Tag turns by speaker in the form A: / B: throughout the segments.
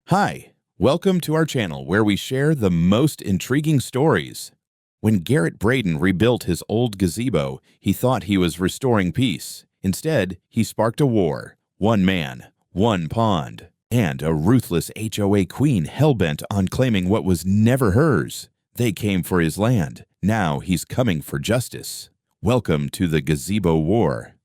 A: Hi, welcome to our channel where we share the most intriguing stories. When Garrett Braden rebuilt his old gazebo, he thought he was restoring peace. Instead, he sparked a war. One man, one pond, and a ruthless HOA queen hell-bent on claiming what was never hers. They came for his land. Now he's coming for justice. Welcome to the Gazebo War.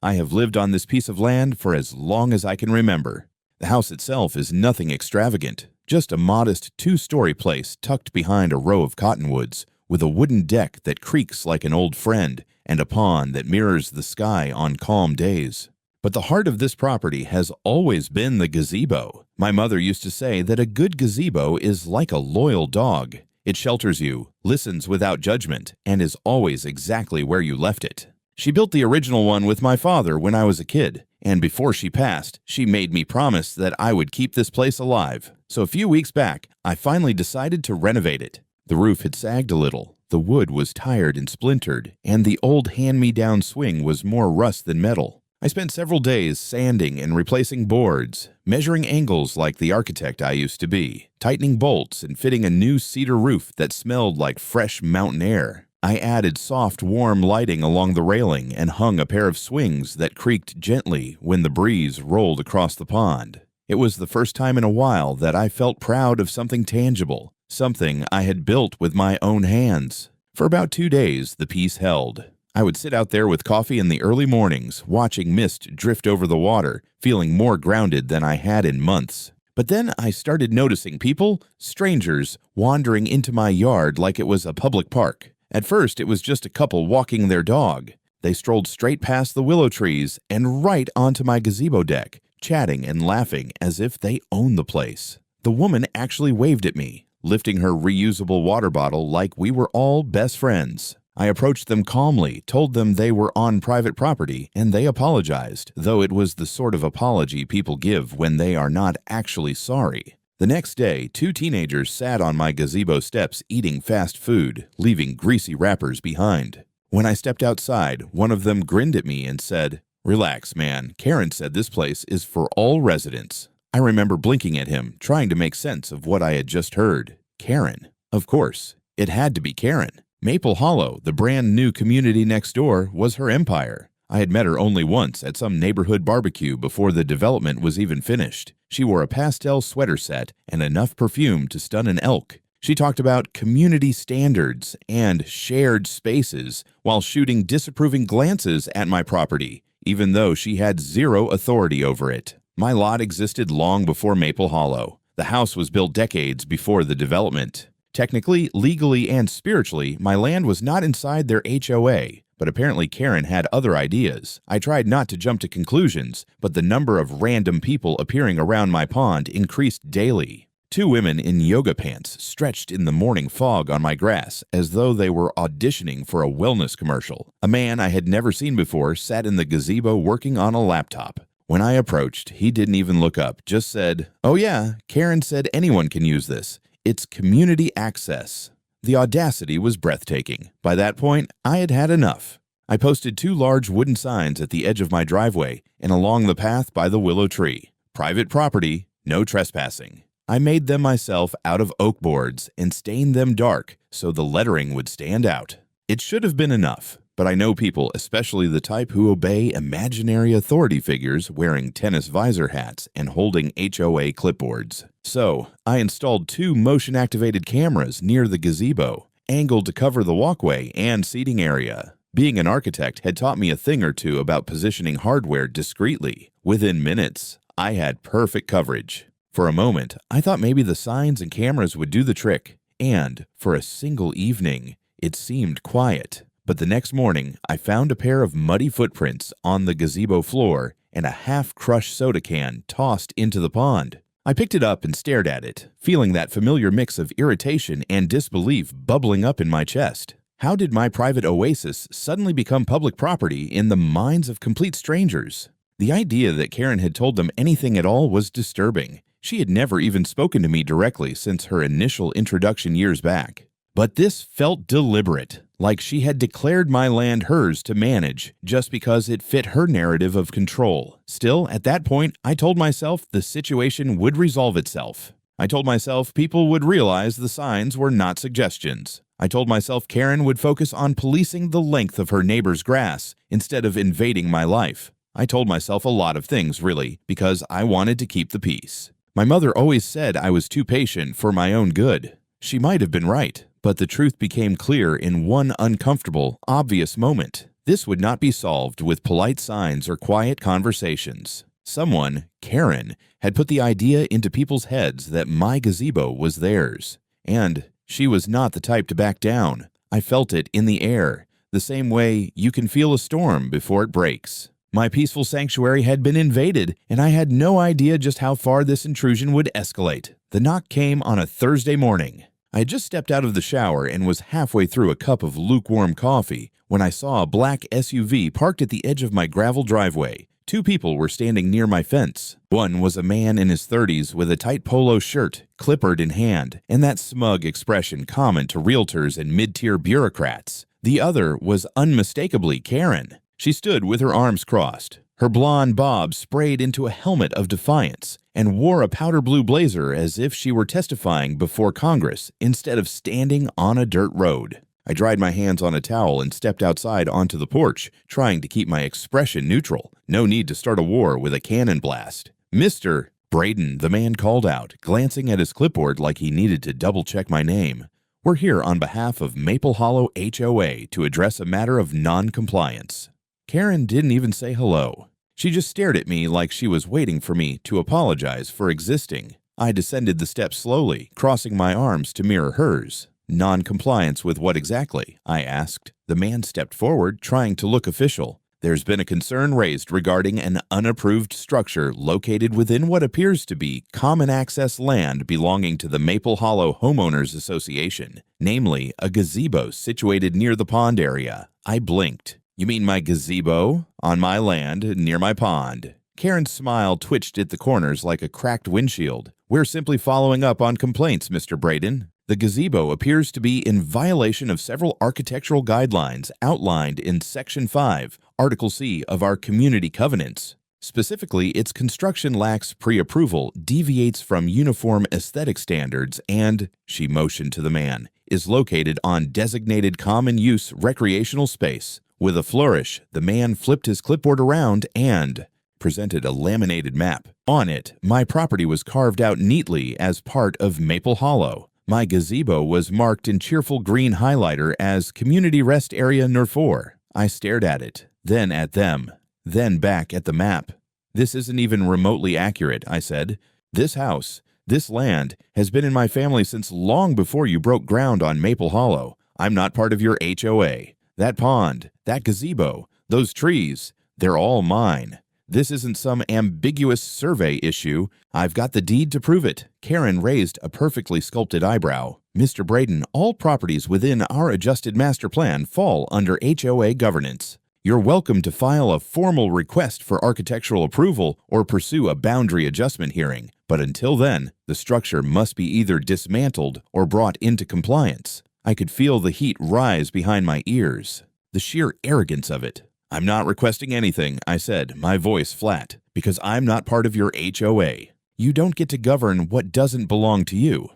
A: I have lived on this piece of land for as long as I can remember. The house itself is nothing extravagant, just a modest two-story place tucked behind a row of cottonwoods, with a wooden deck that creaks like an old friend and a pond that mirrors the sky on calm days. But the heart of this property has always been the gazebo. My mother used to say that a good gazebo is like a loyal dog. It shelters you, listens without judgment, and is always exactly where you left it. She built the original one with my father when I was a kid, and before she passed, she made me promise that I would keep this place alive. So a few weeks back, I finally decided to renovate it. The roof had sagged a little, the wood was tired and splintered, and the old hand-me-down swing was more rust than metal. I spent several days sanding and replacing boards, measuring angles like the architect I used to be, tightening bolts and fitting a new cedar roof that smelled like fresh mountain air. I added soft, warm lighting along the railing and hung a pair of swings that creaked gently when the breeze rolled across the pond. It was the first time in a while that I felt proud of something tangible, something I had built with my own hands. For about 2 days, the piece held. I would sit out there with coffee in the early mornings, watching mist drift over the water, feeling more grounded than I had in months. But then I started noticing people, strangers, wandering into my yard like it was a public park. At first, it was just a couple walking their dog. They strolled straight past the willow trees and right onto my gazebo deck, chatting and laughing as if they owned the place. The woman actually waved at me, lifting her reusable water bottle like we were all best friends. I approached them calmly, told them they were on private property, and they apologized, though it was the sort of apology people give when they are not actually sorry. The next day, 2 teenagers sat on my gazebo steps eating fast food, leaving greasy wrappers behind. When I stepped outside, one of them grinned at me and said, "Relax, man. Karen said this place is for all residents." I remember blinking at him, trying to make sense of what I had just heard. Karen. Of course, it had to be Karen. Maple Hollow, the brand new community next door, was her empire. I had met her only once at some neighborhood barbecue before the development was even finished. She wore a pastel sweater set and enough perfume to stun an elk. She talked about community standards and shared spaces while shooting disapproving glances at my property, even though she had zero authority over it. My lot existed long before Maple Hollow. The house was built decades before the development. Technically, legally, and spiritually, my land was not inside their HOA. But apparently Karen had other ideas. I tried not to jump to conclusions, but the number of random people appearing around my pond increased daily. 2 women in yoga pants stretched in the morning fog on my grass as though they were auditioning for a wellness commercial. A man I had never seen before sat in the gazebo working on a laptop. When I approached, he didn't even look up, just said, "Oh yeah, Karen said anyone can use this. It's community access." The audacity was breathtaking. By that point, I had had enough. I posted 2 large wooden signs at the edge of my driveway and along the path by the willow tree. Private property, no trespassing. I made them myself out of oak boards and stained them dark so the lettering would stand out. It should have been enough, but I know people, especially the type who obey imaginary authority figures wearing tennis visor hats and holding HOA clipboards. So, I installed 2 motion-activated cameras near the gazebo, angled to cover the walkway and seating area. Being an architect had taught me a thing or two about positioning hardware discreetly. Within minutes, I had perfect coverage. For a moment, I thought maybe the signs and cameras would do the trick, and, for a single evening, it seemed quiet. But the next morning, I found a pair of muddy footprints on the gazebo floor and a half-crushed soda can tossed into the pond. I picked it up and stared at it, feeling that familiar mix of irritation and disbelief bubbling up in my chest. How did my private oasis suddenly become public property in the minds of complete strangers? The idea that Karen had told them anything at all was disturbing. She had never even spoken to me directly since her initial introduction years back. But this felt deliberate, like she had declared my land hers to manage just because it fit her narrative of control. Still, at that point, I told myself the situation would resolve itself. I told myself people would realize the signs were not suggestions. I told myself Karen would focus on policing the length of her neighbor's grass instead of invading my life. I told myself a lot of things, really, because I wanted to keep the peace. My mother always said I was too patient for my own good. She might have been right, but the truth became clear in one uncomfortable, obvious moment. This would not be solved with polite signs or quiet conversations. Someone, Karen, had put the idea into people's heads that my gazebo was theirs. And she was not the type to back down. I felt it in the air, the same way you can feel a storm before it breaks. My peaceful sanctuary had been invaded, and I had no idea just how far this intrusion would escalate. The knock came on a Thursday morning. I had just stepped out of the shower and was halfway through a cup of lukewarm coffee when I saw a black SUV parked at the edge of my gravel driveway. Two people were standing near my fence. One was a man in his 30s with a tight polo shirt, clipboard in hand, and that smug expression common to realtors and mid-tier bureaucrats. The other was unmistakably Karen. She stood with her arms crossed, her blonde bob sprayed into a helmet of defiance, and wore a powder blue blazer as if she were testifying before Congress instead of standing on a dirt road. I dried my hands on a towel and stepped outside onto the porch, trying to keep my expression neutral. No need to start a war with a cannon blast. "Mr. Braden," the man called out, glancing at his clipboard like he needed to double-check my name. "We're here on behalf of Maple Hollow HOA to address a matter of non-compliance." Karen didn't even say hello. She just stared at me like she was waiting for me to apologize for existing. I descended the steps slowly, crossing my arms to mirror hers. "Non-compliance with what exactly?" I asked. The man stepped forward, trying to look official. "There's been a concern raised regarding an unapproved structure located within what appears to be common access land belonging to the Maple Hollow Homeowners Association, namely a gazebo situated near the pond area." I blinked. "You mean my gazebo? On my land, near my pond?" Karen's smile twitched at the corners like a cracked windshield. "We're simply following up on complaints, Mr. Braden. The gazebo appears to be in violation of several architectural guidelines outlined in Section 5, Article C of our community covenants. Specifically, its construction lacks pre-approval, deviates from uniform aesthetic standards, and," she motioned to the man, "is located on designated common-use recreational space." With a flourish, the man flipped his clipboard around and presented a laminated map. On it, my property was carved out neatly as part of Maple Hollow. My gazebo was marked in cheerful green highlighter as Community Rest Area No. 4. I stared at it, then at them, then back at the map. "This isn't even remotely accurate," I said. "This house, this land, has been in my family since long before you broke ground on Maple Hollow. I'm not part of your HOA. That pond, that gazebo, those trees, they're all mine. This isn't some ambiguous survey issue. I've got the deed to prove it." Karen raised a perfectly sculpted eyebrow. "Mr. Braden, all properties within our adjusted master plan fall under HOA governance. You're welcome to file a formal request for architectural approval or pursue a boundary adjustment hearing. But until then, the structure must be either dismantled or brought into compliance." I could feel the heat rise behind my ears. The sheer arrogance of it. "I'm not requesting anything," I said, my voice flat, "because I'm not part of your HOA. You don't get to govern what doesn't belong to you."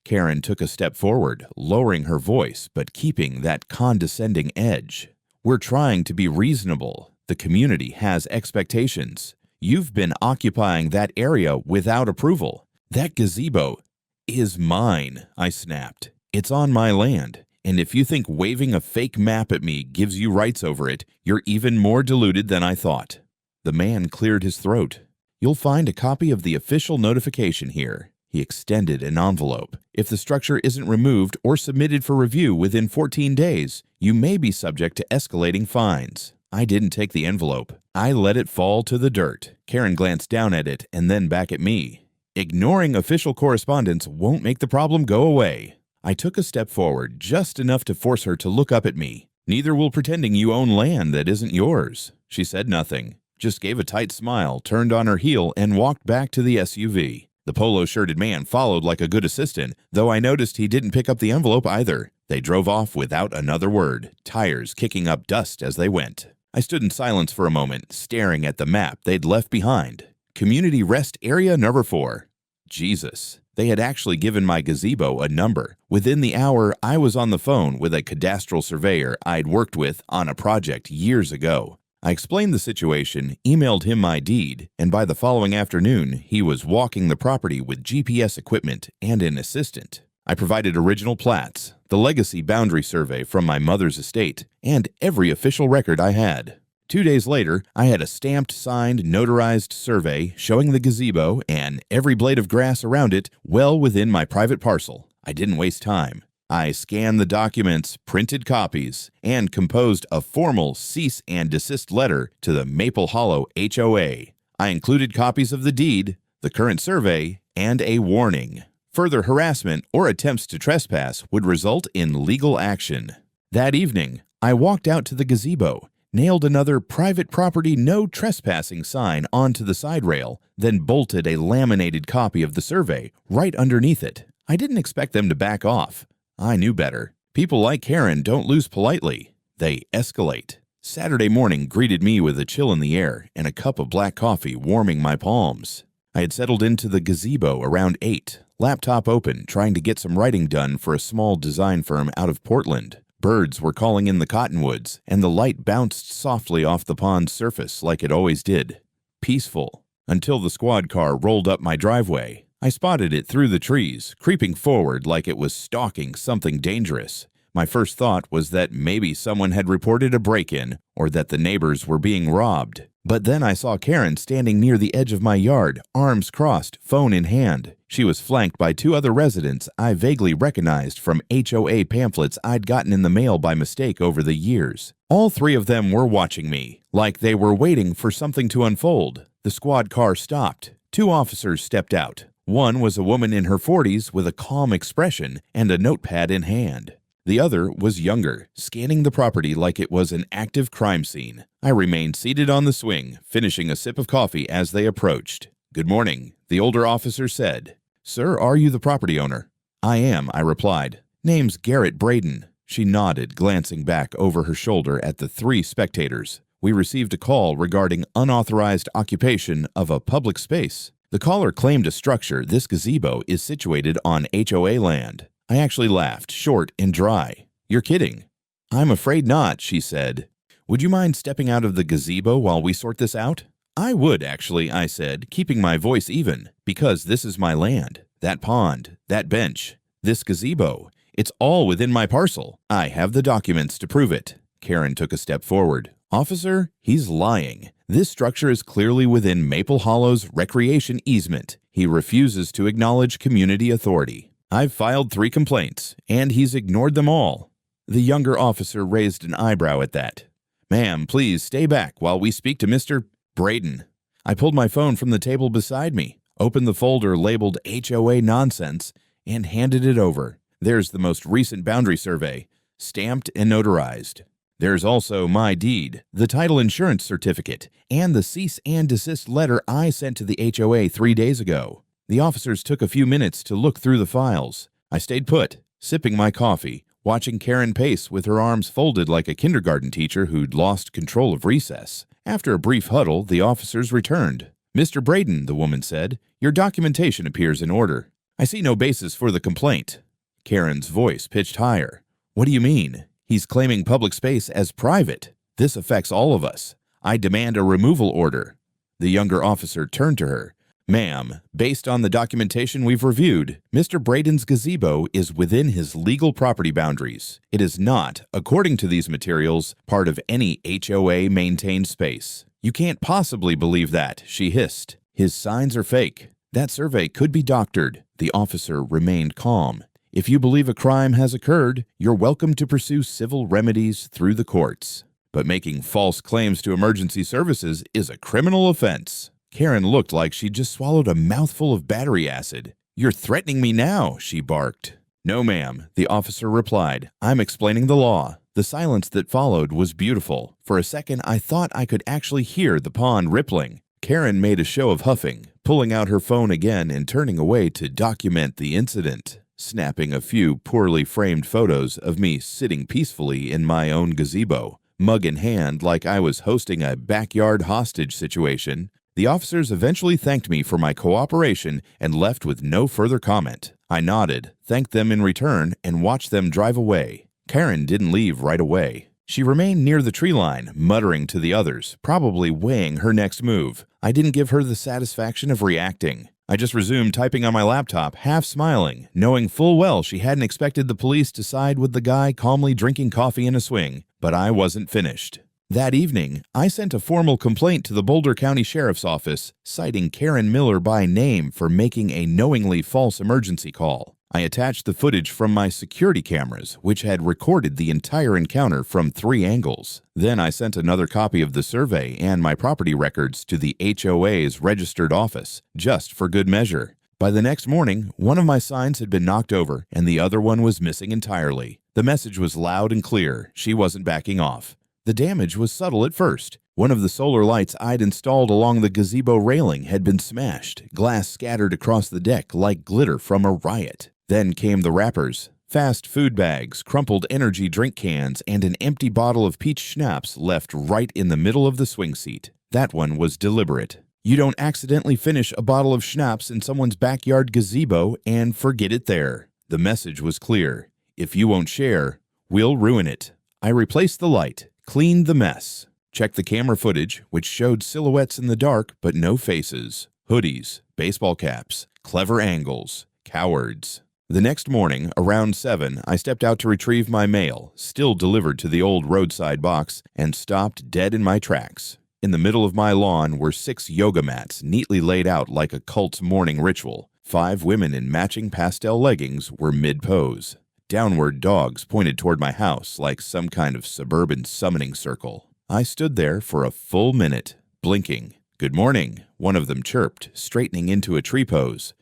A: Karen took a step forward, lowering her voice but keeping that condescending edge. "We're trying to be reasonable. The community has expectations. You've been occupying that area without approval. That gazebo is mine," I snapped. "It's on my land, and if you think waving a fake map at me gives you rights over it, you're even more deluded than I thought." The man cleared his throat. "You'll find a copy of the official notification here." He extended an envelope. "If the structure isn't removed or submitted for review within 14 days, you may be subject to escalating fines." I didn't take the envelope. I let it fall to the dirt. Karen glanced down at it and then back at me. "Ignoring official correspondence won't make the problem go away." I took a step forward, just enough to force her to look up at me. "Neither will pretending you own land that isn't yours." She said nothing, just gave a tight smile, turned on her heel, and walked back to the SUV. The polo-shirted man followed like a good assistant, though I noticed he didn't pick up the envelope either. They drove off without another word, tires kicking up dust as they went. I stood in silence for a moment, staring at the map they'd left behind. Community Rest Area Number 4. Jesus. They had actually given my gazebo a number. Within the hour, I was on the phone with a cadastral surveyor I'd worked with on a project years ago. I explained the situation, emailed him my deed, and by the following afternoon, he was walking the property with GPS equipment and an assistant. I provided original plats, the legacy boundary survey from my mother's estate, and every official record I had. 2 days later, I had a stamped, signed, notarized survey showing the gazebo and every blade of grass around it well within my private parcel. I didn't waste time. I scanned the documents, printed copies, and composed a formal cease and desist letter to the Maple Hollow HOA. I included copies of the deed, the current survey, and a warning. Further harassment or attempts to trespass would result in legal action. That evening, I walked out to the gazebo, nailed another private property no trespassing sign onto the side rail, then bolted a laminated copy of the survey right underneath it. I didn't expect them to back off. I knew better. People like Karen don't lose politely. They escalate. Saturday morning greeted me with a chill in the air and a cup of black coffee warming my palms. I had settled into the gazebo around 8, laptop open, trying to get some writing done for a small design firm out of Portland. Birds were calling in the cottonwoods, and the light bounced softly off the pond's surface like it always did. Peaceful. Until the squad car rolled up my driveway. I spotted it through the trees, creeping forward like it was stalking something dangerous. My first thought was that maybe someone had reported a break-in or that the neighbors were being robbed. But then I saw Karen standing near the edge of my yard, arms crossed, phone in hand. She was flanked by 2 other residents I vaguely recognized from HOA pamphlets I'd gotten in the mail by mistake over the years. All 3 of them were watching me, like they were waiting for something to unfold. The squad car stopped. 2 officers stepped out. One was a woman in her 40s with a calm expression and a notepad in hand. The other was younger, scanning the property like it was an active crime scene. I remained seated on the swing, finishing a sip of coffee as they approached. "Good morning," the older officer said. "Sir, are you the property owner?" "I am," I replied. "Name's Garrett Braden." She nodded, glancing back over her shoulder at the 3 spectators. "We received a call regarding unauthorized occupation of a public space. The caller claimed a structure. This gazebo is situated on HOA land." I actually laughed, short and dry. "You're kidding." "I'm afraid not," she said. "Would you mind stepping out of the gazebo while we sort this out?" "I would, actually," I said, keeping my voice even, "because this is my land. That pond, that bench, this gazebo, it's all within my parcel. I have the documents to prove it." Karen took a step forward. "Officer, he's lying. This structure is clearly within Maple Hollow's recreation easement. He refuses to acknowledge community authority. I've filed 3 complaints, and he's ignored them all." The younger officer raised an eyebrow at that. "Ma'am, please stay back while we speak to Mr. Braden." I pulled my phone from the table beside me, opened the folder labeled HOA nonsense, and handed it over. There's the most recent boundary survey, stamped and notarized. There's also my deed, the title insurance certificate, and the cease and desist letter I sent to the HOA 3 days ago. The officers took a few minutes to look through the files. I stayed put, sipping my coffee, watching Karen pace with her arms folded like a kindergarten teacher who'd lost control of recess. After a brief huddle, the officers returned. "Mr. Braden," the woman said, "your documentation appears in order. I see no basis for the complaint." Karen's voice pitched higher. "What do you mean? He's claiming public space as private. This affects all of us. I demand a removal order." The younger officer turned to her. "Ma'am, based on the documentation we've reviewed, Mr. Braden's gazebo is within his legal property boundaries. It is not, according to these materials, part of any HOA-maintained space." "You can't possibly believe that," she hissed. "His signs are fake. That survey could be doctored." The officer remained calm. "If you believe a crime has occurred, you're welcome to pursue civil remedies through the courts. But making false claims to emergency services is a criminal offense." Karen looked like she'd just swallowed a mouthful of battery acid. "You're threatening me now," she barked. "No, ma'am," the officer replied. "I'm explaining the law." The silence that followed was beautiful. For a second, I thought I could actually hear the pond rippling. Karen made a show of huffing, pulling out her phone again and turning away to document the incident, snapping a few poorly framed photos of me sitting peacefully in my own gazebo, mug in hand like I was hosting a backyard hostage situation. The officers eventually thanked me for my cooperation and left with no further comment. I nodded, thanked them in return, and watched them drive away. Karen didn't leave right away. She remained near the tree line, muttering to the others, probably weighing her next move. I didn't give her the satisfaction of reacting. I just resumed typing on my laptop, half smiling, knowing full well she hadn't expected the police to side with the guy calmly drinking coffee in a swing. But I wasn't finished. That evening, I sent a formal complaint to the Boulder County Sheriff's Office, citing Karen Miller by name for making a knowingly false emergency call. I attached the footage from my security cameras, which had recorded the entire encounter from 3 angles. Then I sent another copy of the survey and my property records to the HOA's registered office, just for good measure. By the next morning, one of my signs had been knocked over and the other one was missing entirely. The message was loud and clear. She wasn't backing off. The damage was subtle at first. One of the solar lights I'd installed along the gazebo railing had been smashed, glass scattered across the deck like glitter from a riot. Then came the wrappers. Fast food bags, crumpled energy drink cans, and an empty bottle of peach schnapps left right in the middle of the swing seat. That one was deliberate. You don't accidentally finish a bottle of schnapps in someone's backyard gazebo and forget it there. The message was clear. If you won't share, we'll ruin it. I replaced the light, cleaned the mess, checked the camera footage, which showed silhouettes in the dark but no faces, hoodies, baseball caps, clever angles, cowards. The next morning, around 7, I stepped out to retrieve my mail, still delivered to the old roadside box, and stopped dead in my tracks. In the middle of my lawn were 6 yoga mats neatly laid out like a cult's morning ritual. 5 women in matching pastel leggings were mid-pose. Downward dogs pointed toward my house like some kind of suburban summoning circle. I stood there for a full minute, blinking. "Good morning," one of them chirped, straightening into a tree pose.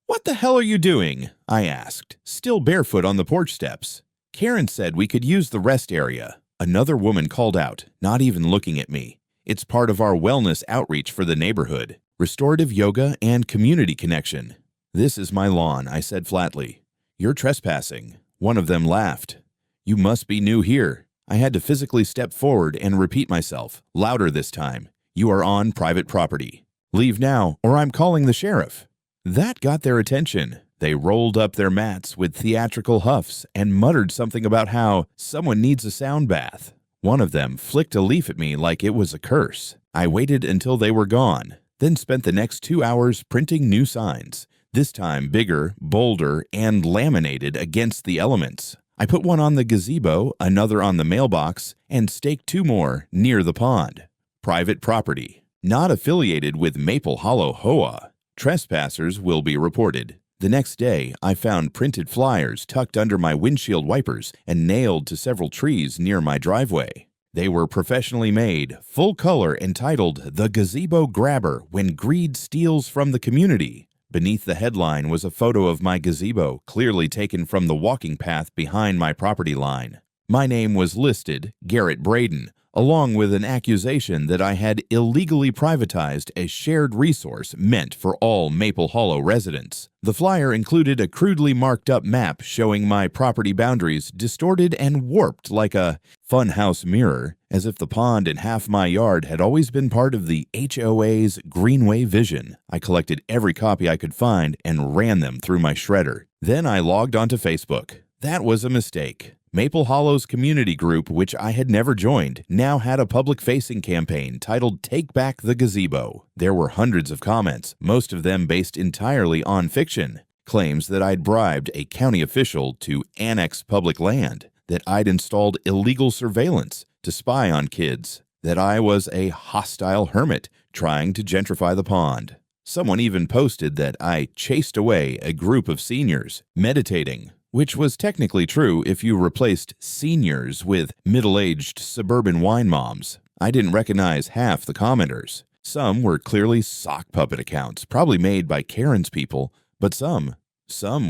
A: "What the hell are you doing?" I asked, still barefoot on the porch steps. "Karen said we could use the rest area." Another woman called out, not even looking at me. "It's part of our wellness outreach for the neighborhood. Restorative yoga and community connection." "This is my lawn," I said flatly. "You're trespassing." One of them laughed. "You must be new here." I had to physically step forward and repeat myself, louder this time. "You are on private property. Leave now, or I'm calling the sheriff." That got their attention. They rolled up their mats with theatrical huffs and muttered something about how someone needs a sound bath. One of them flicked a leaf at me like it was a curse. I waited until they were gone, then spent the next 2 hours printing new signs. This time bigger, bolder, and laminated against the elements. I put one on the gazebo, another on the mailbox, and staked 2 more near the pond. Private property. Not affiliated with Maple Hollow HOA. Trespassers will be reported. The next day, I found printed flyers tucked under my windshield wipers and nailed to several trees near my driveway. They were professionally made, full color, entitled "The Gazebo Grabber When Greed Steals from the Community." Beneath the headline was a photo of my gazebo, clearly taken from the walking path behind my property line. My name was listed, Garrett Braden, along with an accusation that I had illegally privatized a shared resource meant for all Maple Hollow residents. The flyer included a crudely marked up map showing my property boundaries distorted and warped like a funhouse mirror, as if the pond and half my yard had always been part of the HOA's Greenway vision. I collected every copy I could find and ran them through my shredder. Then I logged onto Facebook. That was a mistake. Maple Hollow's community group, which I had never joined, now had a public-facing campaign titled "Take Back the Gazebo." There were hundreds of comments, most of them based entirely on fiction. Claims that I'd bribed a county official to annex public land, that I'd installed illegal surveillance to spy on kids, that I was a hostile hermit trying to gentrify the pond. Someone even posted that I chased away a group of seniors meditating, which was technically true if you replaced seniors with middle-aged suburban wine moms. I didn't recognize half the commenters. Some were clearly sock puppet accounts, probably made by Karen's people, but some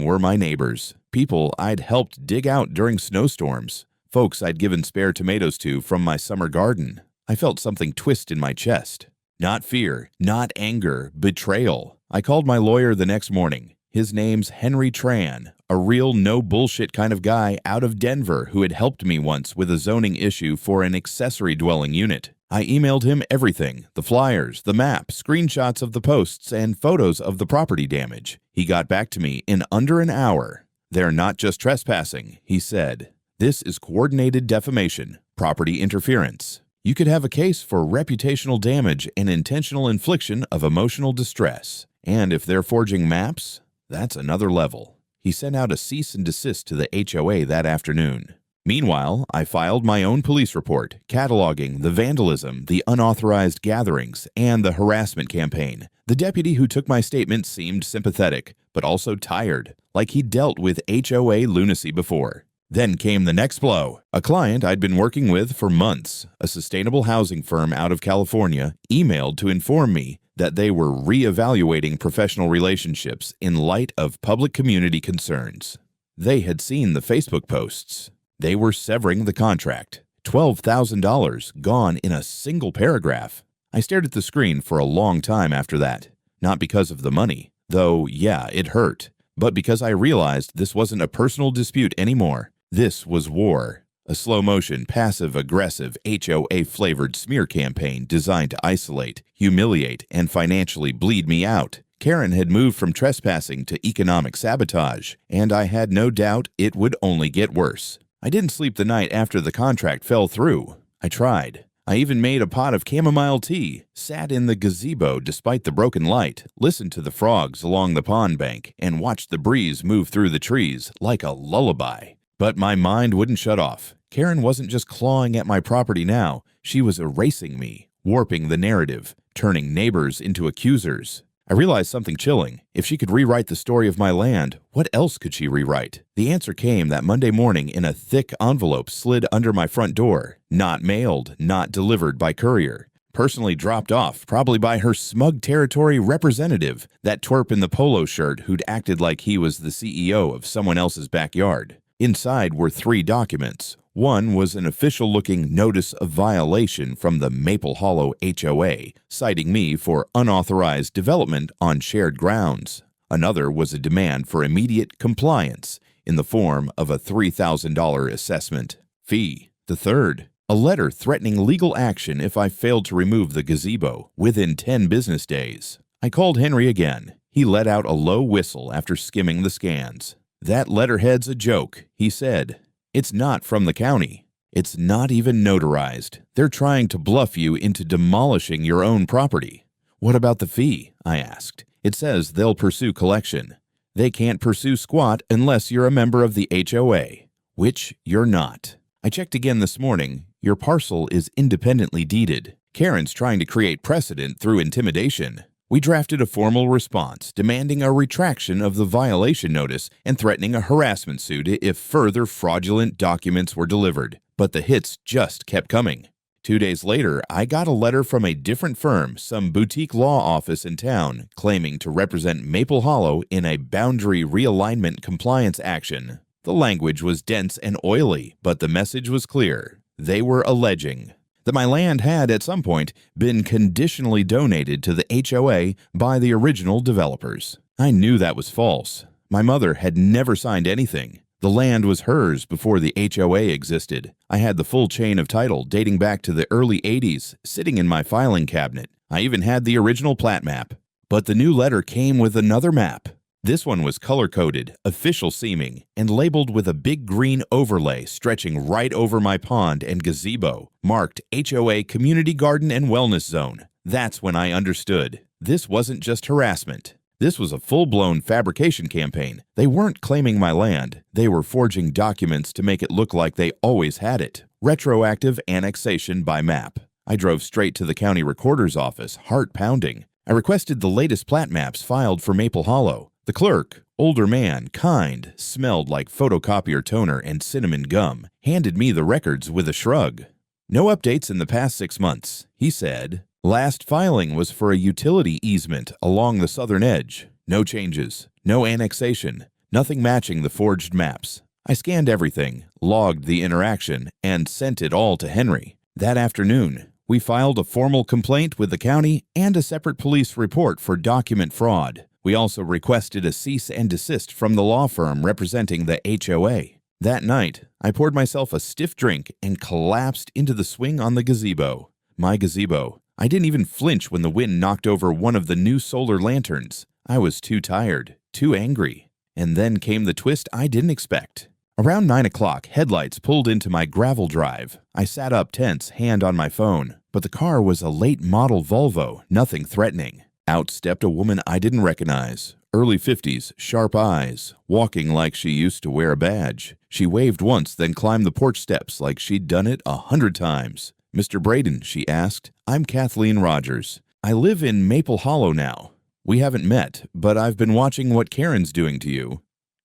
A: were my neighbors, people I'd helped dig out during snowstorms, folks I'd given spare tomatoes to from my summer garden. I felt something twist in my chest. Not fear, not anger, betrayal. I called my lawyer the next morning. His name's Henry Tran, a real no-bullshit kind of guy out of Denver who had helped me once with a zoning issue for an accessory dwelling unit. I emailed him everything, the flyers, the map, screenshots of the posts, and photos of the property damage. He got back to me in under an hour. They're not just trespassing, he said. This is coordinated defamation, property interference. You could have a case for reputational damage and intentional infliction of emotional distress. And if they're forging maps, that's another level. He sent out a cease and desist to the HOA that afternoon. Meanwhile, I filed my own police report, cataloging the vandalism, the unauthorized gatherings, and the harassment campaign. The deputy who took my statement seemed sympathetic, but also tired, like he'd dealt with HOA lunacy before. Then came the next blow. A client I'd been working with for months, a sustainable housing firm out of California, emailed to inform me that they were reevaluating professional relationships in light of public community concerns. They had seen the Facebook posts. They were severing the contract. $12,000 gone in a single paragraph. I stared at the screen for a long time after that. Not because of the money, though, yeah, it hurt, but because I realized this wasn't a personal dispute anymore. This was war. A slow-motion, passive-aggressive, HOA-flavored smear campaign designed to isolate, humiliate, and financially bleed me out. Karen had moved from trespassing to economic sabotage, and I had no doubt it would only get worse. I didn't sleep the night after the contract fell through. I tried. I even made a pot of chamomile tea, sat in the gazebo despite the broken light, listened to the frogs along the pond bank, and watched the breeze move through the trees like a lullaby. But my mind wouldn't shut off. Karen wasn't just clawing at my property now, she was erasing me, warping the narrative, turning neighbors into accusers. I realized something chilling. If she could rewrite the story of my land, what else could she rewrite? The answer came that Monday morning in a thick envelope slid under my front door. Not mailed, not delivered by courier. Personally dropped off, probably by her smug territory representative, that twerp in the polo shirt who'd acted like he was the CEO of someone else's backyard. Inside were 3 documents. One was an official-looking notice of violation from the Maple Hollow HOA, citing me for unauthorized development on shared grounds. Another was a demand for immediate compliance in the form of a $3,000 assessment fee. The third, a letter threatening legal action if I failed to remove the gazebo within 10 business days. I called Henry again. He let out a low whistle after skimming the scans. "That letterhead's a joke," he said. "It's not from the county. It's not even notarized. They're trying to bluff you into demolishing your own property." "What about the fee?" I asked. "It says they'll pursue collection." "They can't pursue squat unless you're a member of the HOA, which you're not. I checked again this morning. Your parcel is independently deeded. Karen's trying to create precedent through intimidation." We drafted a formal response demanding a retraction of the violation notice and threatening a harassment suit if further fraudulent documents were delivered. But the hits just kept coming. 2 days later, I got a letter from a different firm, some boutique law office in town, claiming to represent Maple Hollow in a boundary realignment compliance action. The language was dense and oily, but the message was clear. They were alleging that my land had, at some point, been conditionally donated to the HOA by the original developers. I knew that was false. My mother had never signed anything. The land was hers before the HOA existed. I had the full chain of title dating back to the early 80s sitting in my filing cabinet. I even had the original plat map. But the new letter came with another map. This one was color-coded, official seeming, and labeled with a big green overlay stretching right over my pond and gazebo, marked HOA Community Garden and Wellness Zone. That's when I understood. This wasn't just harassment. This was a full-blown fabrication campaign. They weren't claiming my land. They were forging documents to make it look like they always had it. Retroactive annexation by map. I drove straight to the county recorder's office, heart pounding. I requested the latest plat maps filed for Maple Hollow. The clerk, older man, kind, smelled like photocopier toner and cinnamon gum, handed me the records with a shrug. "No updates in the past 6 months," he said. "Last filing was for a utility easement along the southern edge. No changes, no annexation, nothing matching the forged maps." I scanned everything, logged the interaction, and sent it all to Henry. That afternoon, We filed a formal complaint with the county and a separate police report for document fraud. We also requested a cease and desist from the law firm representing the HOA. That night, I poured myself a stiff drink and collapsed into the swing on the gazebo. My gazebo. I didn't even flinch when the wind knocked over one of the new solar lanterns. I was too tired, too angry. And then came the twist I didn't expect. Around 9 o'clock, headlights pulled into my gravel drive. I sat up tense, hand on my phone. But the car was a late model Volvo, nothing threatening. Out stepped a woman I didn't recognize. Early 50s, sharp eyes, walking like she used to wear a badge. She waved once, then climbed the porch steps like she'd done it 100 times. "Mr. Braden," she asked, "I'm Kathleen Rogers. I live in Maple Hollow now. We haven't met, but I've been watching what Karen's doing to you.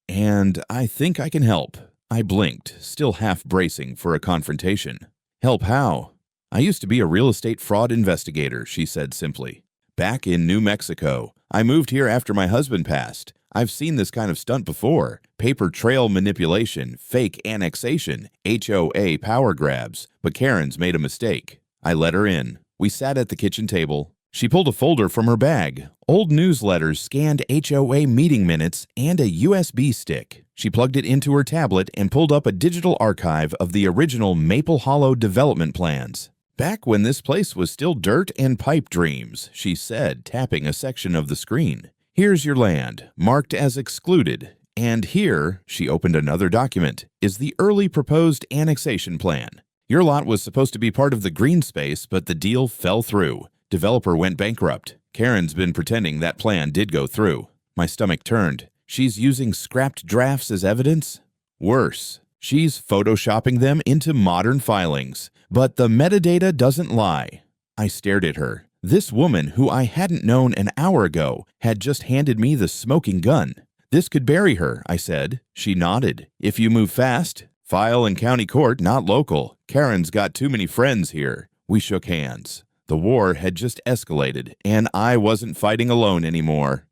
A: And I think I can help." I blinked, still half bracing for a confrontation. "Help how?" "I used to be a real estate fraud investigator," she said simply. "Back in New Mexico. I moved here after my husband passed. I've seen this kind of stunt before. Paper trail manipulation, fake annexation, HOA power grabs. But Karen's made a mistake." I let her in. We sat at the kitchen table. She pulled a folder from her bag, old newsletters, scanned HOA meeting minutes, and a USB stick. She plugged it into her tablet and pulled up a digital archive of the original Maple Hollow development plans. "Back when this place was still dirt and pipe dreams," she said, tapping a section of the screen. "Here's your land, marked as excluded. And here," she opened another document, "is the early proposed annexation plan. Your lot was supposed to be part of the green space, but the deal fell through. Developer went bankrupt. Karen's been pretending that plan did go through." My stomach turned. She's using scrapped drafts as evidence? Worse, she's photoshopping them into modern filings. But the metadata doesn't lie. I stared at her. This woman, who I hadn't known an hour ago, had just handed me the smoking gun. "This could bury her," I said. She nodded. "If you move fast, file in county court, not local. Karen's got too many friends here." We shook hands. The war had just escalated, and I wasn't fighting alone anymore.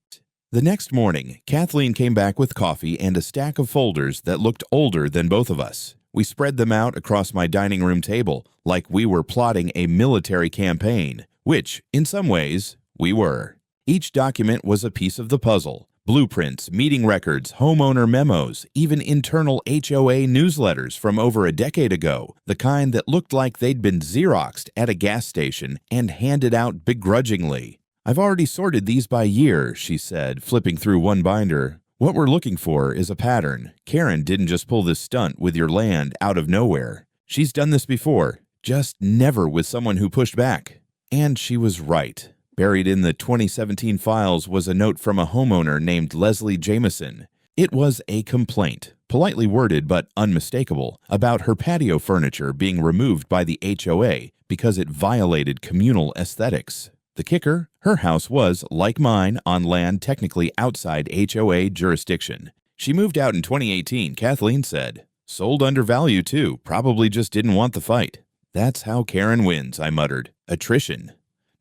A: The next morning, Kathleen came back with coffee and a stack of folders that looked older than both of us. We spread them out across my dining room table like we were plotting a military campaign, which, in some ways, we were. Each document was a piece of the puzzle. Blueprints, meeting records, homeowner memos, even internal HOA newsletters from over a decade ago, the kind that looked like they'd been Xeroxed at a gas station and handed out begrudgingly. "I've already sorted these by year," she said, flipping through one binder. "What we're looking for is a pattern. Karen didn't just pull this stunt with your land out of nowhere. She's done this before, just never with someone who pushed back." And she was right. Buried in the 2017 files was a note from a homeowner named Leslie Jameson. It was a complaint, politely worded but unmistakable, about her patio furniture being removed by the HOA because it violated communal aesthetics. The kicker, her house was, like mine, on land technically outside HOA jurisdiction. She moved out in 2018, Kathleen said. "Sold under value, too. Probably just didn't want the fight." "That's how Karen wins," I muttered. "Attrition."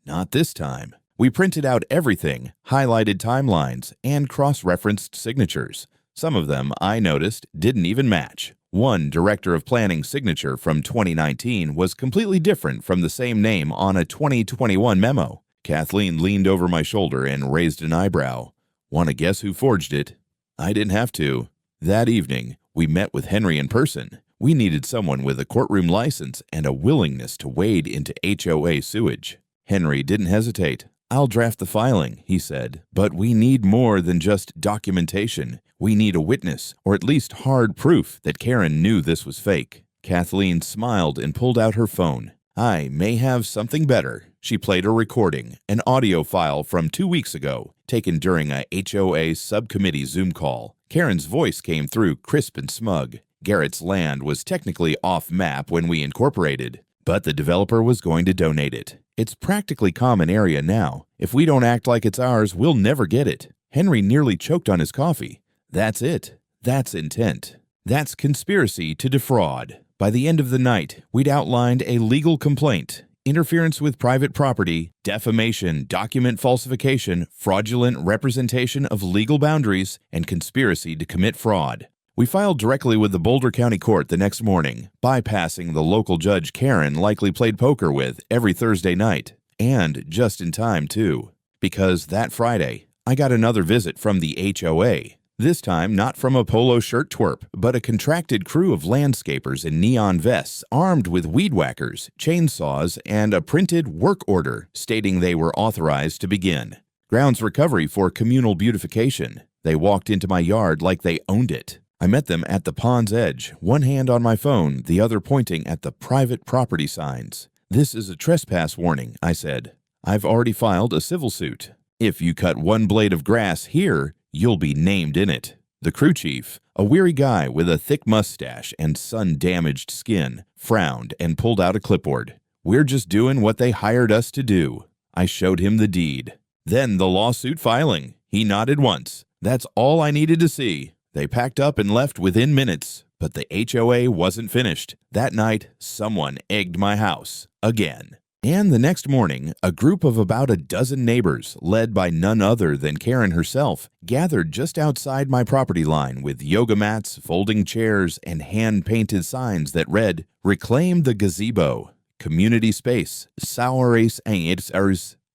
A: Not this time. We printed out everything, highlighted timelines, and cross-referenced signatures. Some of them, I noticed, didn't even match. One director of planning signature from 2019 was completely different from the same name on a 2021 memo. Kathleen leaned over my shoulder and raised an eyebrow. "Want to guess who forged it?" I didn't have to. That evening, we met with Henry in person. We needed someone with a courtroom license and a willingness to wade into HOA sewage. Henry didn't hesitate. "I'll draft the filing," he said, "but we need more than just documentation. We need a witness, or at least hard proof that Karen knew this was fake." Kathleen smiled and pulled out her phone. "I may have something better." She played a recording, an audio file from 2 weeks ago, taken during a HOA subcommittee Zoom call. Karen's voice came through crisp and smug. Garrett's land was technically off-map when we incorporated, but the developer was going to donate it. It's practically common area now. If we don't act like it's ours, we'll never get it. Henry nearly choked on his coffee. That's it. That's intent. That's conspiracy to defraud. By the end of the night, we'd outlined a legal complaint, interference with private property, defamation, document falsification, fraudulent representation of legal boundaries, and conspiracy to commit fraud. We filed directly with the Boulder County Court the next morning, bypassing the local judge Karen likely played poker with every Thursday night. And just in time, too. Because that Friday, I got another visit from the HOA. This time not from a polo shirt twerp, but a contracted crew of landscapers in neon vests armed with weed whackers, chainsaws, and a printed work order stating they were authorized to begin. Grounds recovery for communal beautification. They walked into my yard like they owned it. I met them at the pond's edge, one hand on my phone, the other pointing at the private property signs. "This is a trespass warning," I said. "I've already filed a civil suit. If you cut one blade of grass here, you'll be named in it." The crew chief, a weary guy with a thick mustache and sun-damaged skin, frowned and pulled out a clipboard. "We're just doing what they hired us to do." I showed him the deed. Then the lawsuit filing. He nodded once. That's all I needed to see. They packed up and left within minutes, but the HOA wasn't finished. That night, someone egged my house. Again. And the next morning, a group of about a dozen neighbors, led by none other than Karen herself, gathered just outside my property line with yoga mats, folding chairs, and hand-painted signs that read, "Reclaim the Gazebo. Community space. Sauer's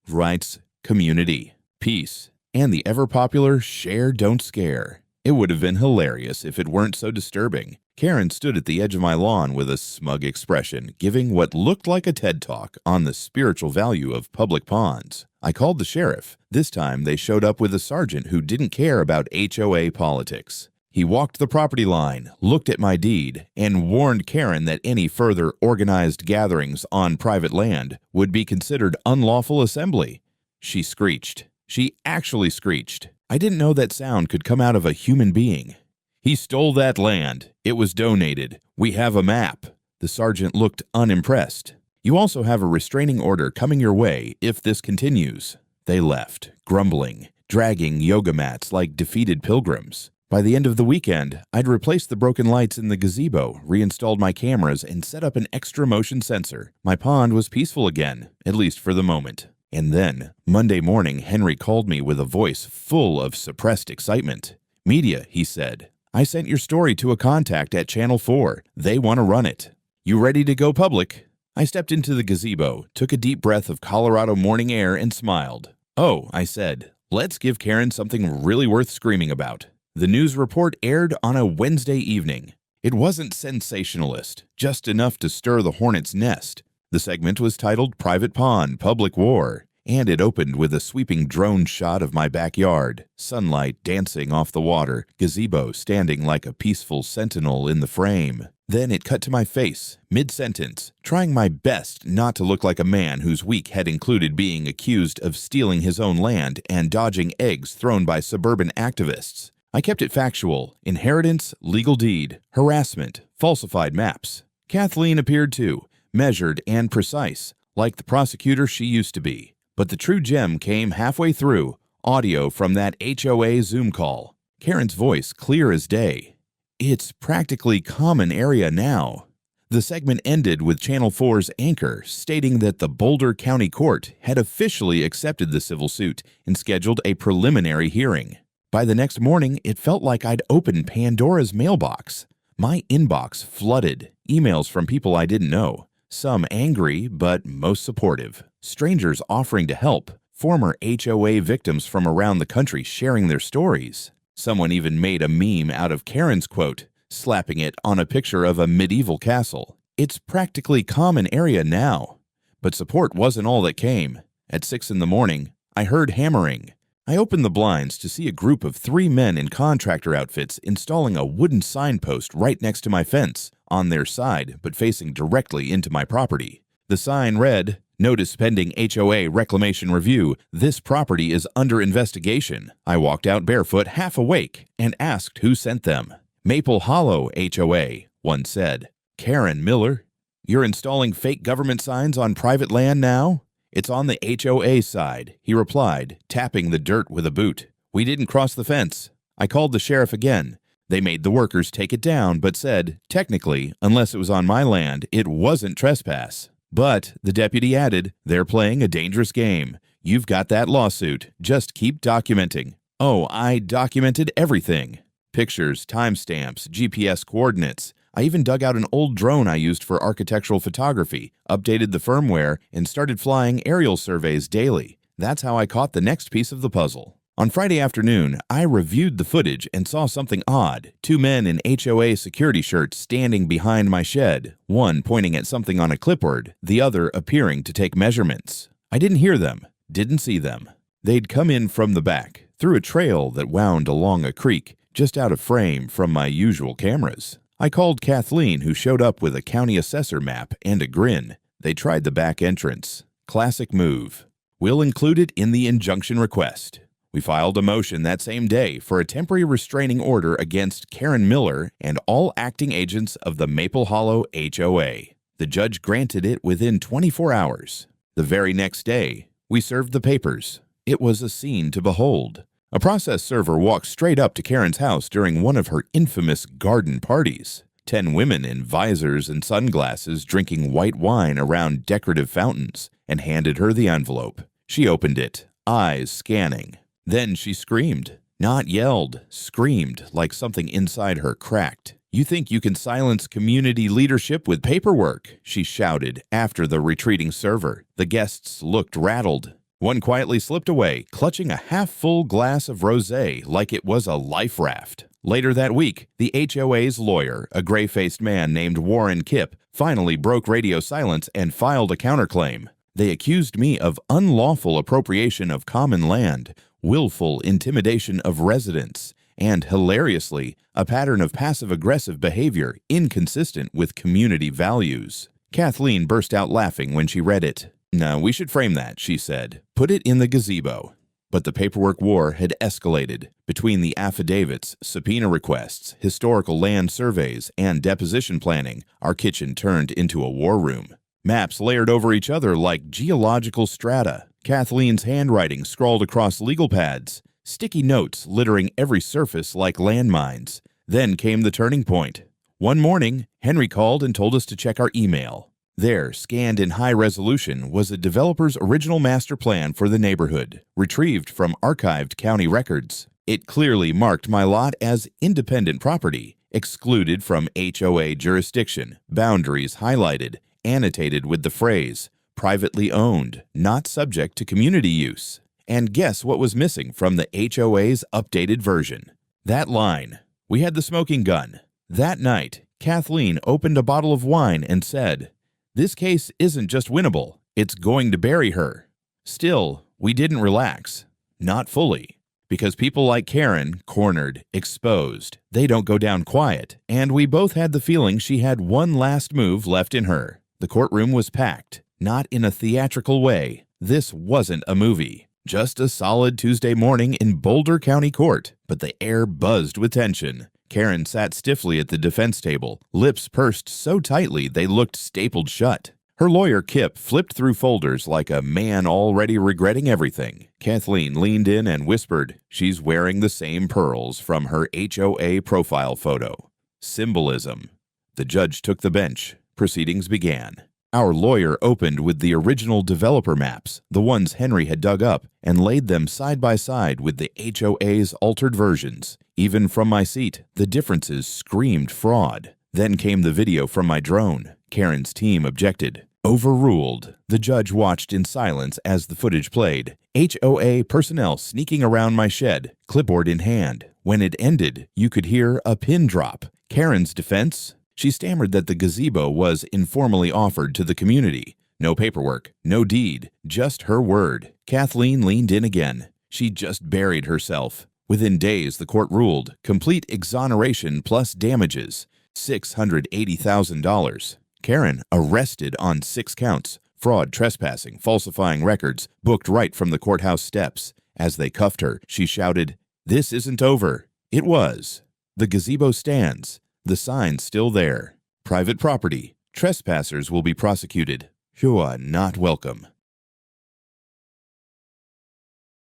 A: rights. Community. Peace." And the ever-popular Share Don't Scare. It would have been hilarious if it weren't so disturbing. Karen stood at the edge of my lawn with a smug expression, giving what looked like a TED Talk on the spiritual value of public ponds. I called the sheriff. This time they showed up with a sergeant who didn't care about HOA politics. He walked the property line, looked at my deed, and warned Karen that any further organized gatherings on private land would be considered unlawful assembly. She screeched. She actually screeched. I didn't know that sound could come out of a human being. "He stole that land. It was donated. We have a map." The sergeant looked unimpressed. "You also have a restraining order coming your way if this continues." They left, grumbling, dragging yoga mats like defeated pilgrims. By the end of the weekend, I'd replaced the broken lights in the gazebo, reinstalled my cameras, and set up an extra motion sensor. My pond was peaceful again, at least for the moment. And then, Monday morning, Henry called me with a voice full of suppressed excitement. "Media," he said. "I sent your story to a contact at Channel 4. They want to run it. You ready to go public?" I stepped into the gazebo, took a deep breath of Colorado morning air, and smiled. "Oh," I said, "let's give Karen something really worth screaming about." The news report aired on a Wednesday evening. It wasn't sensationalist, just enough to stir the hornet's nest. The segment was titled "Private Pond, Public War," and it opened with a sweeping drone shot of my backyard, sunlight dancing off the water, gazebo standing like a peaceful sentinel in the frame. Then it cut to my face, mid-sentence, trying my best not to look like a man whose week had included being accused of stealing his own land and dodging eggs thrown by suburban activists. I kept it factual: inheritance, legal deed, harassment, falsified maps. Kathleen appeared too, measured and precise, like the prosecutor she used to be. But the true gem came halfway through, audio from that HOA Zoom call. Karen's voice clear as day. "It's practically common area now." The segment ended with Channel 4's anchor stating that the Boulder County Court had officially accepted the civil suit and scheduled a preliminary hearing. By the next morning, it felt like I'd opened Pandora's mailbox. My inbox flooded, emails from people I didn't know. Some angry, but most supportive. Strangers offering to help. Former HOA victims from around the country sharing their stories. Someone even made a meme out of Karen's quote, slapping it on a picture of a medieval castle. It's practically common area now. But support wasn't all that came. At 6 in the morning, I heard hammering. I opened the blinds to see a group of 3 men in contractor outfits installing a wooden signpost right next to my fence, on their side but facing directly into my property. The sign read, "Notice pending HOA reclamation review. This property is under investigation." I walked out barefoot, half awake, and asked who sent them. "Maple Hollow HOA," one said. "Karen Miller, you're installing fake government signs on private land now?" "It's on the HOA side," he replied, tapping the dirt with a boot. "We didn't cross the fence." I called the sheriff again. They made the workers take it down, but said, technically, unless it was on my land, it wasn't trespass. But, the deputy added, they're playing a dangerous game. You've got that lawsuit. Just keep documenting. Oh, I documented everything. Pictures, timestamps, GPS coordinates. I even dug out an old drone I used for architectural photography, updated the firmware, and started flying aerial surveys daily. That's how I caught the next piece of the puzzle. On Friday afternoon, I reviewed the footage and saw something odd. Two men in HOA security shirts standing behind my shed, one pointing at something on a clipboard, the other appearing to take measurements. I didn't hear them, didn't see them. They'd come in from the back, through a trail that wound along a creek, just out of frame from my usual cameras. I called Kathleen, who showed up with a county assessor map and a grin. They tried the back entrance. Classic move. We'll include it in the injunction request. We filed a motion that same day for a temporary restraining order against Karen Miller and all acting agents of the Maple Hollow HOA. The judge granted it within 24 hours. The very next day, we served the papers. It was a scene to behold. A process server walked straight up to Karen's house during one of her infamous garden parties. 10 women in visors and sunglasses drinking white wine around decorative fountains, and handed her the envelope. She opened it, eyes scanning. Then she screamed. Not yelled, screamed like something inside her cracked. "You think you can silence community leadership with paperwork?" she shouted after the retreating server. The guests looked rattled. One quietly slipped away, clutching a half-full glass of rosé like it was a life raft. Later that week, the HOA's lawyer, a gray-faced man named Warren Kipp, finally broke radio silence and filed a counterclaim. They accused me of unlawful appropriation of common land, willful intimidation of residents, and, hilariously, a pattern of passive-aggressive behavior inconsistent with community values. Kathleen burst out laughing when she read it. "No, we should frame that," she said. "Put it in the gazebo." But the paperwork war had escalated. Between the affidavits, subpoena requests, historical land surveys, and deposition planning, our kitchen turned into a war room. Maps layered over each other like geological strata. Kathleen's handwriting scrawled across legal pads. Sticky notes littering every surface like landmines. Then came the turning point. One morning, Henry called and told us to check our email. There, scanned in high resolution, was the developer's original master plan for the neighborhood, retrieved from archived county records. It clearly marked my lot as independent property, excluded from HOA jurisdiction, boundaries highlighted, annotated with the phrase, "privately owned, not subject to community use." And guess what was missing from the HOA's updated version? That line. We had the smoking gun. That night, Kathleen opened a bottle of wine and said, "This case isn't just winnable, it's going to bury her." Still, we didn't relax. Not fully. Because people like Karen, cornered, exposed, they don't go down quiet, and we both had the feeling she had one last move left in her. The courtroom was packed, not in a theatrical way. This wasn't a movie. Just a solid Tuesday morning in Boulder County Court, but the air buzzed with tension. Karen sat stiffly at the defense table, lips pursed so tightly they looked stapled shut. Her lawyer, Kip, flipped through folders like a man already regretting everything. Kathleen leaned in and whispered, "She's wearing the same pearls from her HOA profile photo." Symbolism. The judge took the bench. Proceedings began. Our lawyer opened with the original developer maps, the ones Henry had dug up, and laid them side by side with the HOA's altered versions. Even from my seat, the differences screamed fraud. Then came the video from my drone. Karen's team objected. Overruled. The judge watched in silence as the footage played. HOA personnel sneaking around my shed, clipboard in hand. When it ended, you could hear a pin drop. Karen's defense? She stammered that the gazebo was informally offered to the community. No paperwork, no deed, just her word. Kathleen leaned in again. She just buried herself. Within days, the court ruled complete exoneration plus damages, $680,000. Karen arrested on 6 counts, fraud, trespassing, falsifying records, booked right from the courthouse steps. As they cuffed her, she shouted, "This isn't over." It was. The gazebo stands. The sign's still there. Private property. Trespassers will be prosecuted. HOA not welcome.